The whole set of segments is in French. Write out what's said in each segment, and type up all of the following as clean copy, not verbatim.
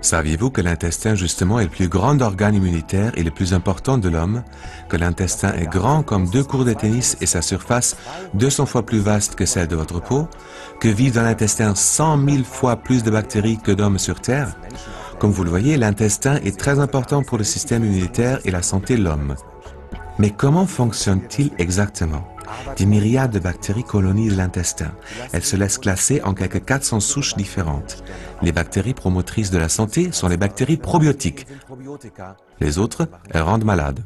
Saviez-vous que l'intestin justement est le plus grand organe immunitaire et le plus important de l'homme, que l'intestin est grand comme 2 cours de tennis et sa surface 200 fois plus vaste que celle de votre peau, que vivent dans l'intestin 100 000 fois plus de bactéries que d'hommes sur Terre? Comme vous le voyez, l'intestin est très important pour le système immunitaire et la santé de l'homme. Mais comment fonctionne-t-il exactement? Des myriades de bactéries colonisent l'intestin. Elles se laissent classer en quelques 400 souches différentes. Les bactéries promotrices de la santé sont les bactéries probiotiques. Les autres, elles rendent malades.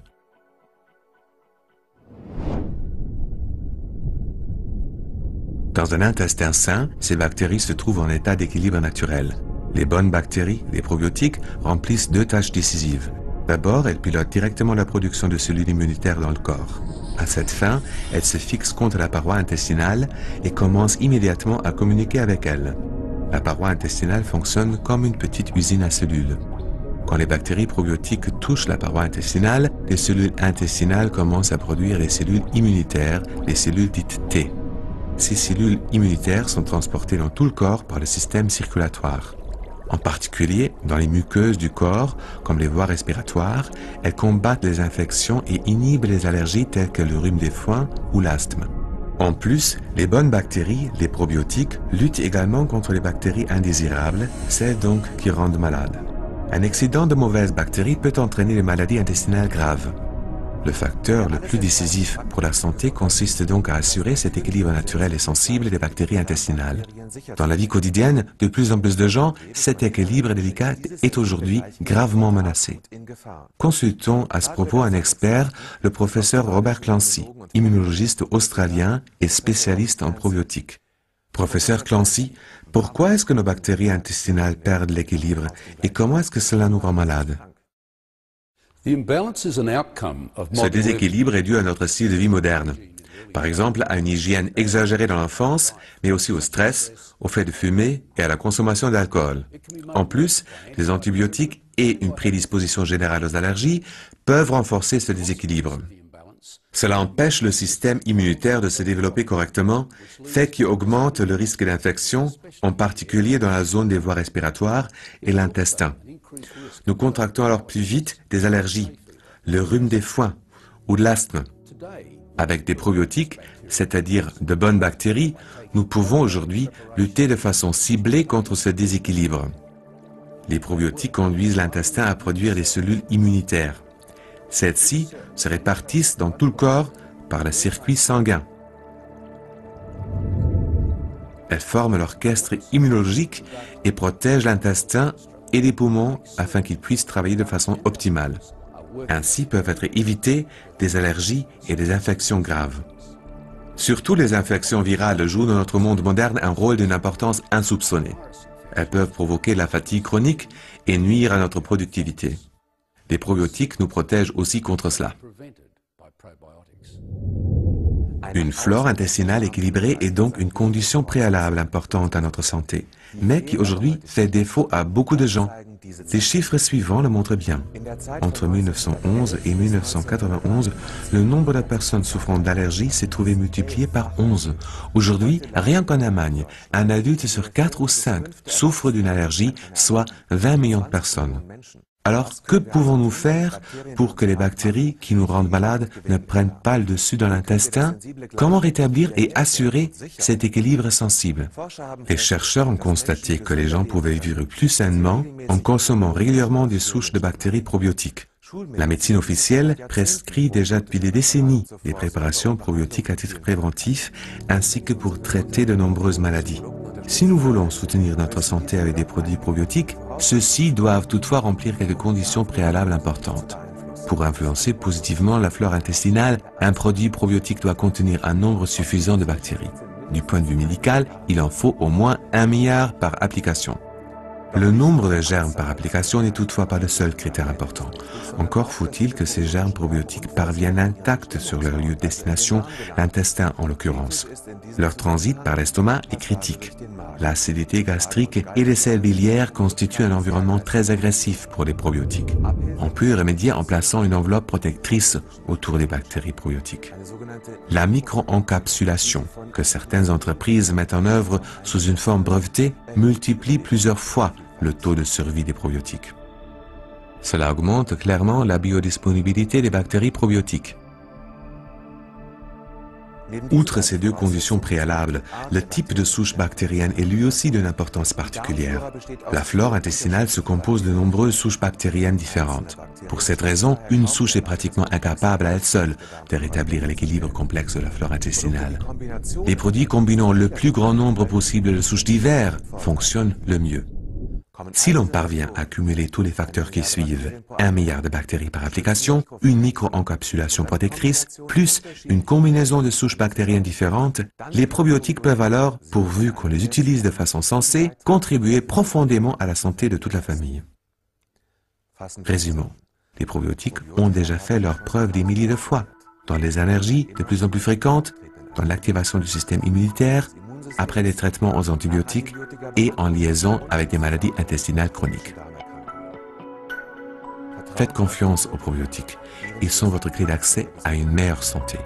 Dans un intestin sain, ces bactéries se trouvent en état d'équilibre naturel. Les bonnes bactéries, les probiotiques, remplissent 2 tâches décisives. D'abord, elles pilotent directement la production de cellules immunitaires dans le corps. À cette fin, elles se fixent contre la paroi intestinale et commencent immédiatement à communiquer avec elle. La paroi intestinale fonctionne comme une petite usine à cellules. Quand les bactéries probiotiques touchent la paroi intestinale, les cellules intestinales commencent à produire les cellules immunitaires, les cellules dites T. Ces cellules immunitaires sont transportées dans tout le corps par le système circulatoire. En particulier, dans les muqueuses du corps, comme les voies respiratoires, elles combattent les infections et inhibent les allergies telles que le rhume des foins ou l'asthme. En plus, les bonnes bactéries, les probiotiques, luttent également contre les bactéries indésirables, celles donc qui rendent malades. Un excédent de mauvaises bactéries peut entraîner des maladies intestinales graves. Le facteur le plus décisif pour la santé consiste donc à assurer cet équilibre naturel et sensible des bactéries intestinales. Dans la vie quotidienne, de plus en plus de gens, cet équilibre délicat est aujourd'hui gravement menacé. Consultons à ce propos un expert, le professeur Robert Clancy, immunologiste australien et spécialiste en probiotiques. Professeur Clancy, pourquoi est-ce que nos bactéries intestinales perdent l'équilibre et comment est-ce que cela nous rend malades? Ce déséquilibre est dû à notre style de vie moderne. Par exemple, à une hygiène exagérée dans l'enfance, mais aussi au stress, au fait de fumer et à la consommation d'alcool. En plus, les antibiotiques et une prédisposition générale aux allergies peuvent renforcer ce déséquilibre. Cela empêche le système immunitaire de se développer correctement, fait qui augmente le risque d'infection, en particulier dans la zone des voies respiratoires et l'intestin. Nous contractons alors plus vite des allergies, le rhume des foins ou de l'asthme. Avec des probiotiques, c'est-à-dire de bonnes bactéries, nous pouvons aujourd'hui lutter de façon ciblée contre ce déséquilibre. Les probiotiques conduisent l'intestin à produire des cellules immunitaires. Celles-ci se répartissent dans tout le corps par le circuit sanguin. Elles forment l'orchestre immunologique et protègent l'intestin et les poumons afin qu'ils puissent travailler de façon optimale. Ainsi peuvent être évitées des allergies et des infections graves. Surtout les infections virales jouent dans notre monde moderne un rôle d'une importance insoupçonnée. Elles peuvent provoquer la fatigue chronique et nuire à notre productivité. Les probiotiques nous protègent aussi contre cela. Une flore intestinale équilibrée est donc une condition préalable importante à notre santé, mais qui aujourd'hui fait défaut à beaucoup de gens. Les chiffres suivants le montrent bien. Entre 1911 et 1991, le nombre de personnes souffrant d'allergies s'est trouvé multiplié par 11. Aujourd'hui, rien qu'en Allemagne, un adulte sur 4 ou 5 souffre d'une allergie, soit 20 millions de personnes. Alors, que pouvons-nous faire pour que les bactéries qui nous rendent malades ne prennent pas le dessus dans l'intestin? Comment rétablir et assurer cet équilibre sensible? Les chercheurs ont constaté que les gens pouvaient vivre plus sainement en consommant régulièrement des souches de bactéries probiotiques. La médecine officielle prescrit déjà depuis des décennies des préparations probiotiques à titre préventif ainsi que pour traiter de nombreuses maladies. Si nous voulons soutenir notre santé avec des produits probiotiques, ceux-ci doivent toutefois remplir quelques conditions préalables importantes. Pour influencer positivement la flore intestinale, un produit probiotique doit contenir un nombre suffisant de bactéries. Du point de vue médical, il en faut au moins 1 milliard par application. Le nombre de germes par application n'est toutefois pas le seul critère important. Encore faut-il que ces germes probiotiques parviennent intacts sur leur lieu de destination, l'intestin en l'occurrence. Leur transit par l'estomac est critique. L'acidité gastrique et les sels biliaires constituent un environnement très agressif pour les probiotiques. On peut y remédier en plaçant une enveloppe protectrice autour des bactéries probiotiques. La micro-encapsulation, que certaines entreprises mettent en œuvre sous une forme brevetée, multiplie plusieurs fois le taux de survie des probiotiques. Cela augmente clairement la biodisponibilité des bactéries probiotiques. Outre ces deux conditions préalables, le type de souche bactérienne est lui aussi d'une importance particulière. La flore intestinale se compose de nombreuses souches bactériennes différentes. Pour cette raison, une souche est pratiquement incapable à elle seule de rétablir l'équilibre complexe de la flore intestinale. Les produits combinant le plus grand nombre possible de souches diverses fonctionnent le mieux. Si l'on parvient à cumuler tous les facteurs qui suivent, 1 milliard de bactéries par application, une micro-encapsulation protectrice, plus une combinaison de souches bactériennes différentes, les probiotiques peuvent alors, pourvu qu'on les utilise de façon sensée, contribuer profondément à la santé de toute la famille. Résumons, les probiotiques ont déjà fait leur preuve des milliers de fois, dans les allergies de plus en plus fréquentes, dans l'activation du système immunitaire, après des traitements aux antibiotiques et en liaison avec des maladies intestinales chroniques. Faites confiance aux probiotiques. Ils sont votre clé d'accès à une meilleure santé.